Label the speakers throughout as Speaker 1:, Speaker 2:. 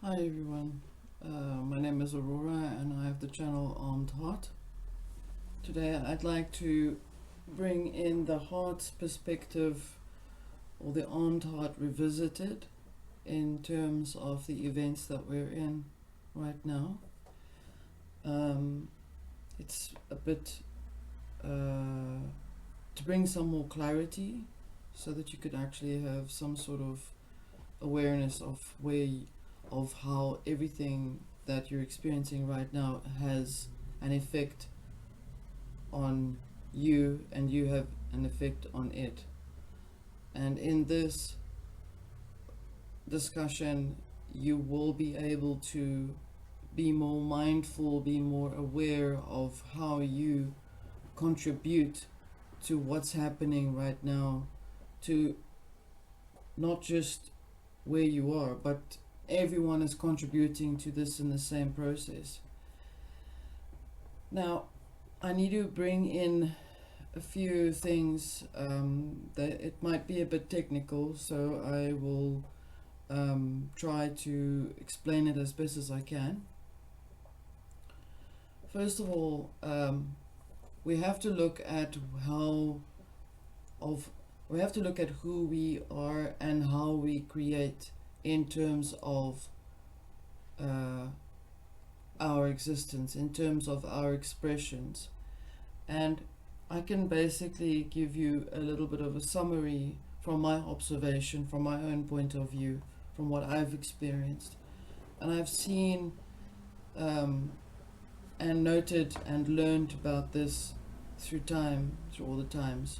Speaker 1: Hi everyone, my name is Aurora and I have the channel Armed Heart. Today I'd like to bring in the heart's perspective, or the Armed Heart revisited, in terms of the events that we're in right now. It's a bit to bring some more clarity so that you could actually have some sort of awareness of of how everything that you're experiencing right now has an effect on you and you have an effect on it. And in this discussion, you will be able to be more mindful, be more aware of how you contribute to what's happening right now, to not just where you are, but everyone is contributing to this in the same process. Now, I need to bring in a few things that it might be a bit technical, so I will try to explain it as best as I can. First of all, we have to look at we have to look at who we are and how we create in terms of our existence, in terms of our expressions. And I can basically give you a little bit of a summary from my observation, from my own point of view, from what I've experienced. And I've seen and noted and learned about this through all the times.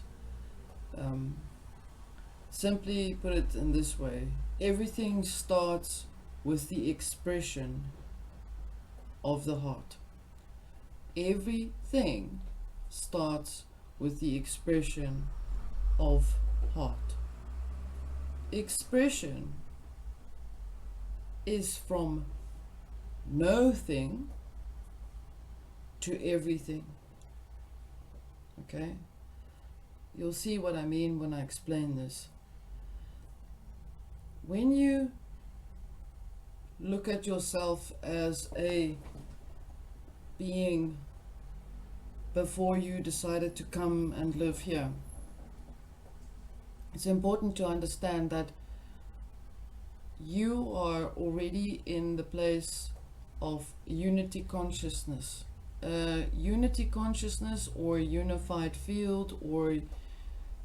Speaker 1: Simply put it in this way, everything starts with the expression of the heart. Everything starts with the expression of heart. Expression is from no thing to everything. Okay? You'll see what I mean when I explain this. When you look at yourself as a being before you decided to come and live here, it's important to understand that you are already in the place of unity consciousness. Unity consciousness, or unified field, or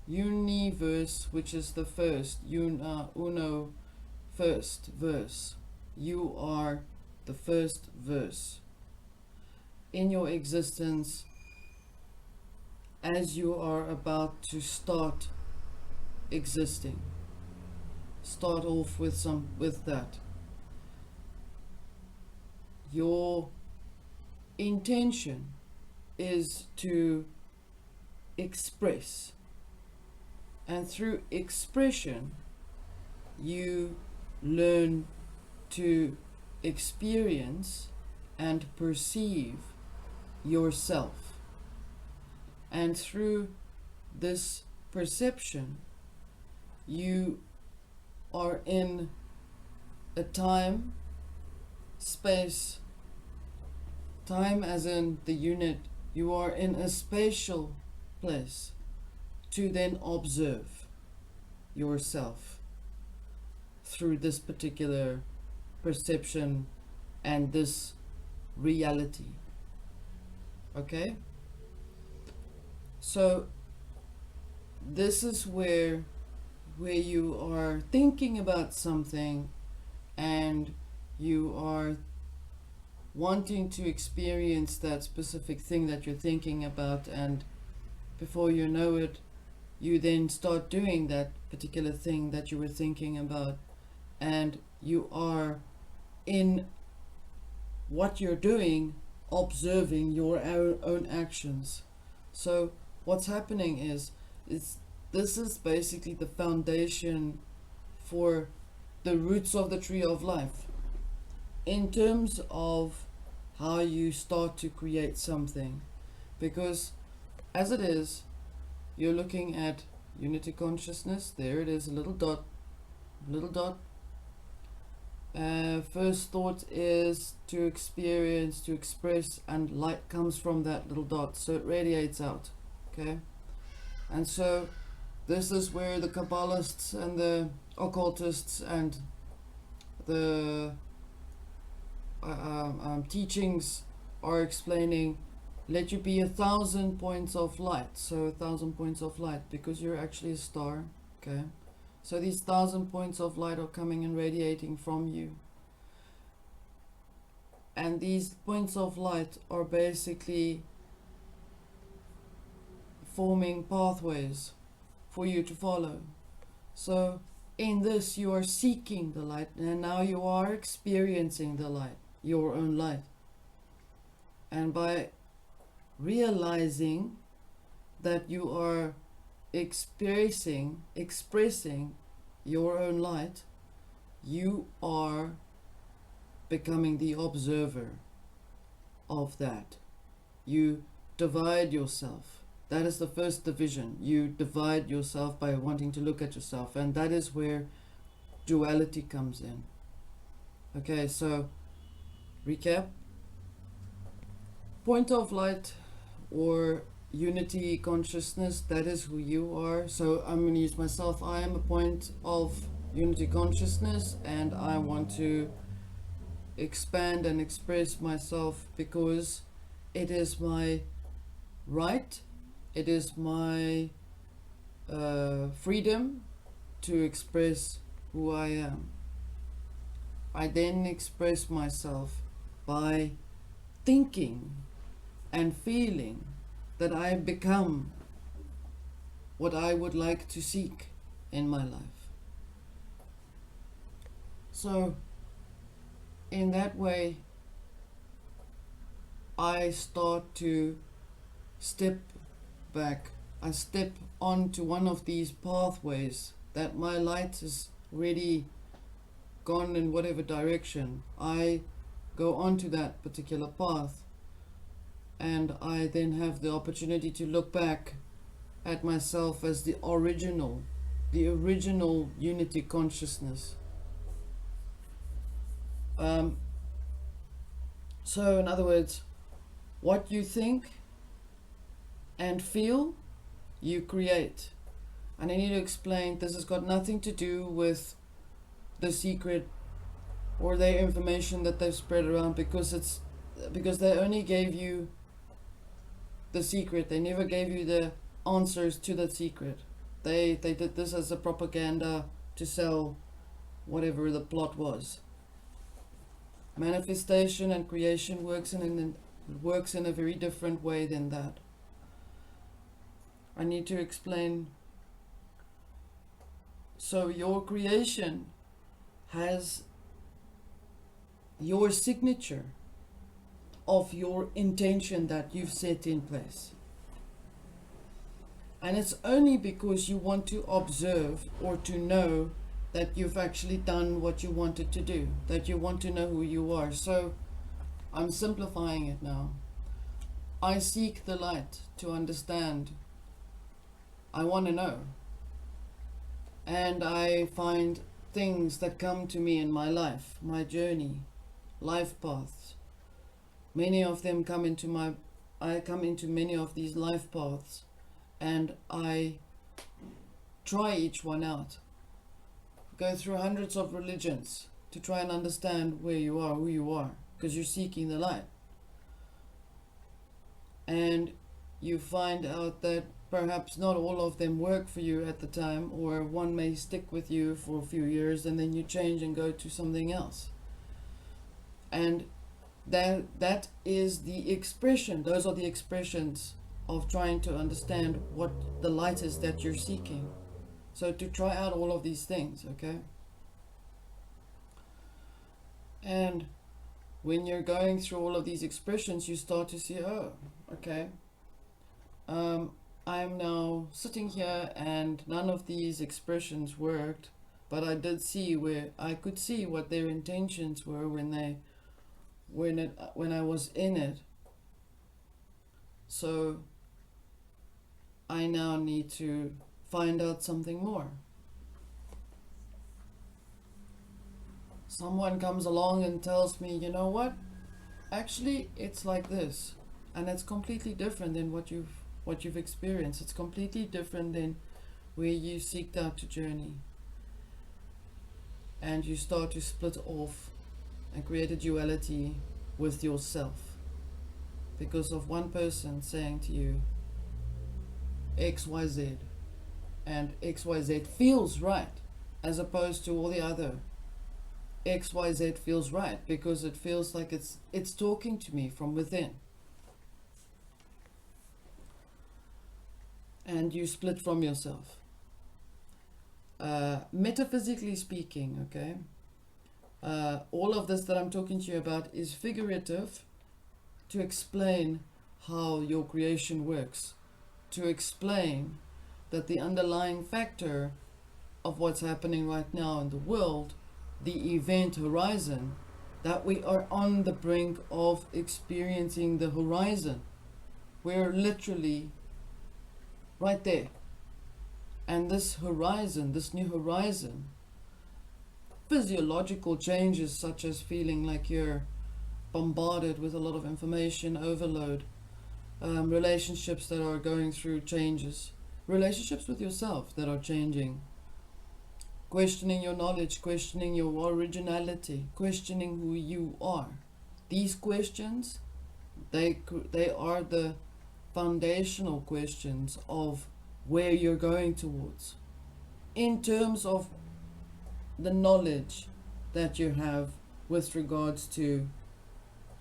Speaker 1: universe, which is the first, uno, first verse. You are the first verse in your existence as you are about to start existing. Start off with that. Your intention is to express, and through expression you learn to experience and perceive yourself, and through this perception you are in a time, space, time as in the unit, you are in a spatial place to then observe yourself through this particular perception and this reality. Okay? So this is where you are thinking about something and you are wanting to experience that specific thing that you're thinking about, and before you know it, you then start doing that particular thing that you were thinking about, and you are in what you're doing observing your own actions. So what's happening is this is basically the foundation for the roots of the tree of life, in terms of how you start to create something. Because as it is, you're looking at unity consciousness. There it is, a little dot, First thought is to experience, to express, and light comes from that little dot, so it radiates out. Okay, and so this is where the Kabbalists and the occultists and the teachings are explaining, let you be 1,000 points of light. So 1,000 points of light, because you're actually a star. Okay, so these 1,000 points of light are coming and radiating from you, and these points of light are basically forming pathways for you to follow. So in this you are seeking the light, and now you are experiencing the light, your own light. And by realizing that you are expressing your own light, you are becoming the observer of that. You divide yourself. That is the first division. You divide yourself by wanting to look at yourself, and that is where duality comes in. Okay, so recap. Point of light or unity consciousness, that is who you are. So I'm going to use myself. I am a point of unity consciousness, and I want to expand and express myself because it is my right, it is my freedom to express who I am. I then express myself by thinking and feeling that I become what I would like to seek in my life. So in that way, I start to step back. I step onto one of these pathways that my light has already gone in whatever direction. I go onto that particular path, and I then have the opportunity to look back at myself as the original unity consciousness. So in other words, what you think and feel, you create. And I need to explain, this has got nothing to do with the secret or their information that they've spread around, because they only gave you the secret. They never gave you the answers to that secret. They did this as a propaganda to sell whatever the plot was. Manifestation and creation works in a very different way than that. I need to explain. So your creation has your signature of your intention that you've set in place. And it's only because you want to observe or to know that you've actually done what you wanted to do, that you want to know who you are. So I'm simplifying it now. I seek the light to understand. I want to know. And I find things that come to me in my life, my journey, life paths. Many of them I come into many of these life paths, and I try each one out. Go through hundreds of religions to try and understand where you are, who you are, because you're seeking the light. And you find out that perhaps not all of them work for you at the time, or one may stick with you for a few years and then you change and go to something else. And that is the expression, those are the expressions of trying to understand what the light is that you're seeking. So to try out all of these things, okay? And when you're going through all of these expressions, you start to see, oh, okay, I'm now sitting here and none of these expressions worked, but I could see what their intentions were when I was in it. So I now need to find out something more. someone comes along and tells me, you know what, actually it's like this, and it's completely different than what you've experienced. It's completely different than where you seeked out to journey, and you start to split off and create a duality with yourself because of one person saying to you XYZ, and XYZ feels right, as opposed to all the other XYZ feels right because it feels like it's talking to me from within. And you split from yourself. Metaphysically speaking, okay, all of this that I'm talking to you about is figurative to explain how your creation works, to explain that the underlying factor of what's happening right now in the world, the event horizon, that we are on the brink of experiencing the horizon. We're literally right there. And this horizon, this new horizon, physiological changes such as feeling like you're bombarded with a lot of information overload, relationships that are going through changes, relationships with yourself that are changing, questioning your knowledge, questioning your originality, questioning who you are. These questions, they are the foundational questions of where you're going towards in terms of the knowledge that you have with regards to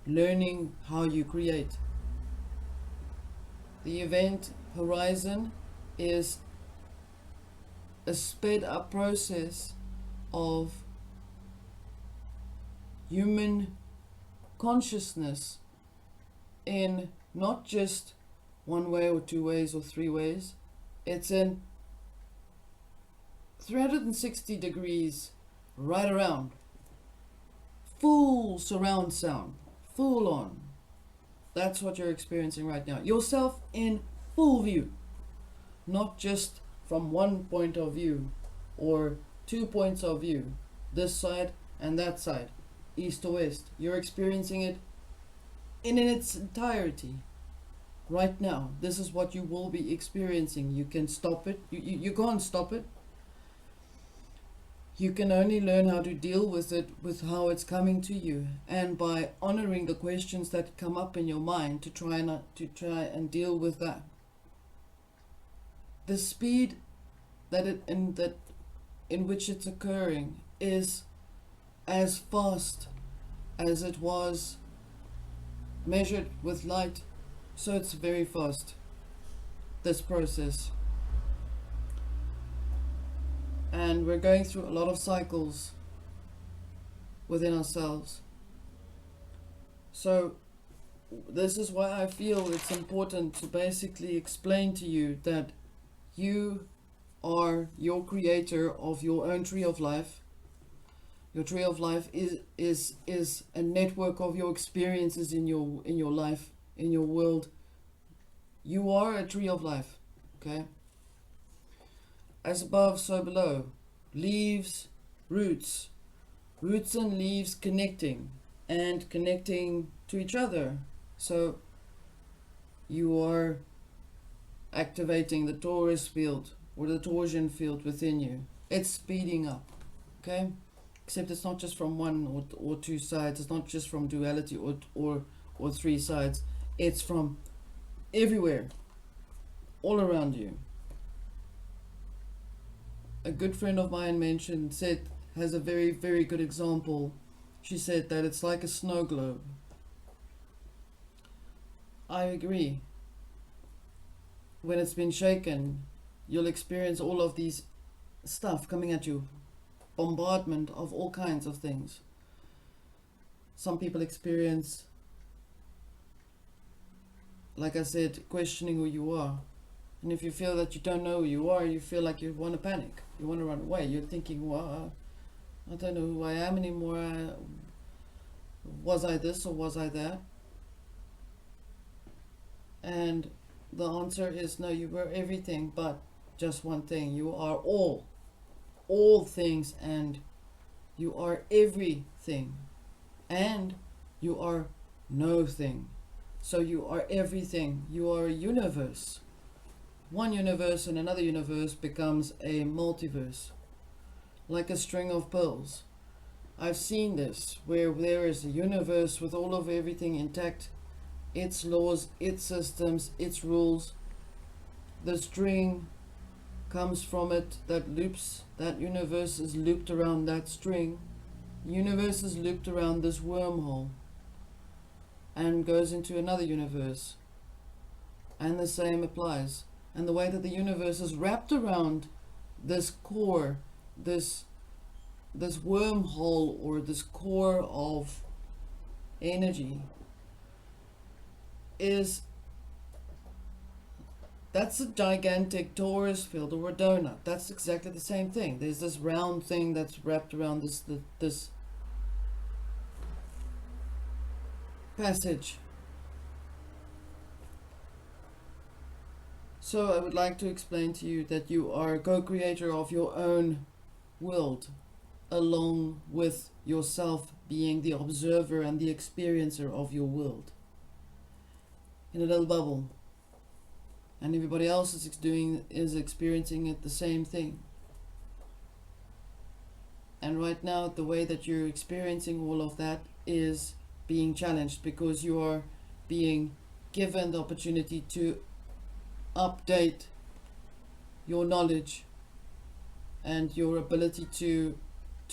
Speaker 1: learning how you create. The event horizon is a sped up process of human consciousness in not just one way or two ways or three ways. It's in 360 degrees right around. Full surround sound. Full on. That's what you're experiencing right now. Yourself in full view. Not just from one point of view or 2 points of view. This side and that side. East to west. You're experiencing it in its entirety. Right now. This is what you will be experiencing. You can stop it. You can't stop it. You can only learn how to deal with it, with how it's coming to you, and by honoring the questions that come up in your mind to try and deal with that. The speed in which it's occurring is as fast as it was measured with light, so it's very fast, this process. And we're going through a lot of cycles within ourselves. So this is why I feel it's important to basically explain to you that you are your creator of your own tree of life. Your tree of life is a network of your experiences in your life, in your world. You are a tree of life, okay? As above, so below. Leaves, roots. Roots and leaves connecting and connecting to each other. So you are activating the torus field or the torsion field within you. It's speeding up, okay? Except it's not just from one or two sides. It's not just from duality or three sides. It's from everywhere, all around you. A good friend of mine has a very, very good example. She said that it's like a snow globe. I agree. When it's been shaken, you'll experience all of these stuff coming at you. Bombardment of all kinds of things. Some people experience, like I said, questioning who you are. And if you feel that you don't know who you are, you feel like you want to panic. You want to run away. You're thinking, well, I don't know who I am anymore. Was I this or was I that? And the answer is no, you were everything but just one thing. You are all things, and You are everything. And you are no thing. So you are everything. You are a universe. One universe and another universe becomes a multiverse, like a string of pearls. I've seen this, where there is a universe with all of everything intact, its laws, its systems, its rules. The string comes from it that loops, that universe is looped around that string. The universe is looped around this wormhole and goes into another universe. And the same applies. And the way that the universe is wrapped around this core, this wormhole, or this core of energy, that's a gigantic torus field or a donut. That's exactly the same thing. There's this round thing that's wrapped around this passage. So I would like to explain to you that you are a co-creator of your own world, along with yourself being the observer and the experiencer of your world, in a little bubble. And everybody else is experiencing it the same thing. And right now, the way that you're experiencing all of that is being challenged, because you are being given the opportunity to update your knowledge and your ability to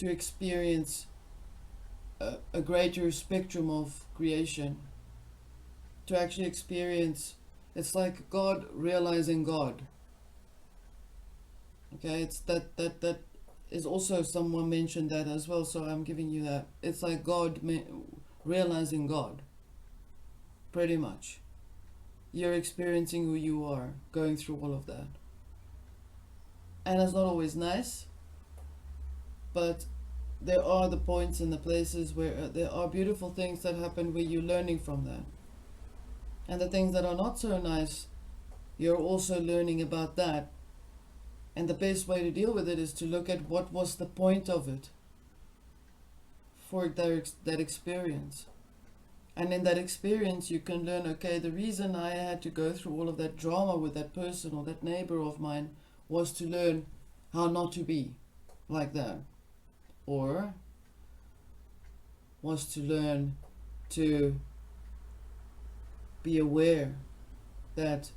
Speaker 1: experience a greater spectrum of creation, to actually experience. It's like God realizing God. Okay, it's that is also, someone mentioned that as well, so I'm giving you that. It's like God realizing God, pretty much. You're experiencing who you are, going through all of that. And it's not always nice, but there are the points and the places where there are beautiful things that happen where you're learning from that. And the things that are not so nice, you're also learning about that. And the best way to deal with it is to look at what was the point of it for that experience. And in that experience, you can learn, okay, the reason I had to go through all of that drama with that person or that neighbor of mine was to learn how not to be like that. Or was to learn to be aware that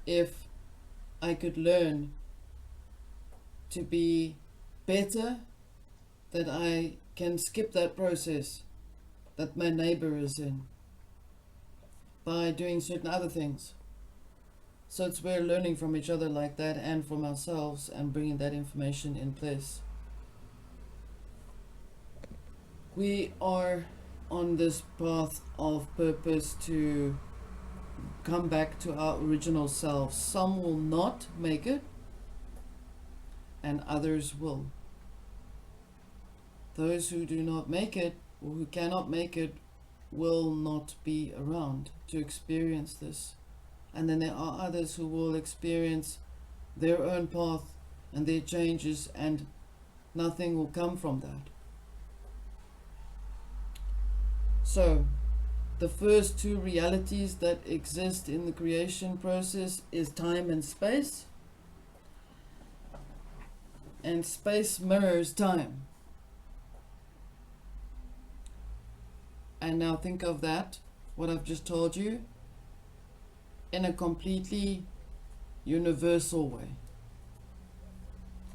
Speaker 1: if I could learn to be better, that I can skip that process that my neighbor is in by doing certain other things. So it's we're learning from each other like that, and from ourselves, and bringing that information in place. We are on this path of purpose to come back to our original selves. Some will not make it, and others will. Those who do not make it, or who cannot make it, will not be around to experience this. And then there are others who will experience their own path and their changes, and nothing will come from that. So, the first two realities that exist in the creation process is time and space. And space mirrors time. And now think of that, what I've just told you, in a completely universal way.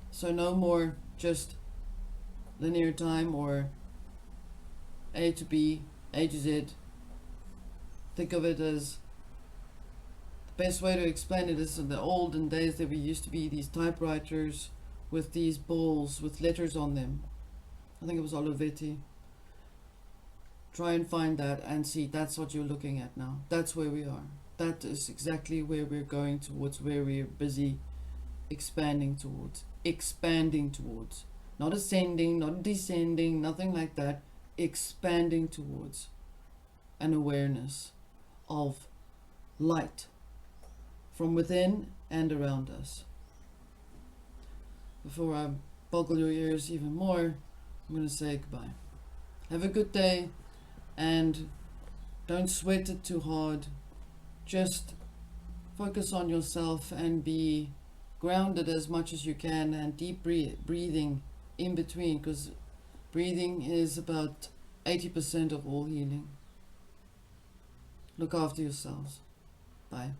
Speaker 1: So no more just linear time or A to B, A to Z. Think of it as, the best way to explain it is, in the olden days there used to be these typewriters with these balls with letters on them. I think it was Olivetti. Try and find that and see, that's what you're looking at now. That's where we are. That is exactly where we're going towards, where we're busy expanding towards. Expanding towards. Not ascending, not descending, nothing like that. Expanding towards an awareness of light from within and around us. Before I boggle your ears even more, I'm going to say goodbye. Have a good day, and don't sweat it too hard. Just focus on yourself and be grounded as much as you can, and deep breathing in between, because breathing is about 80% of all healing. Look after yourselves. Bye.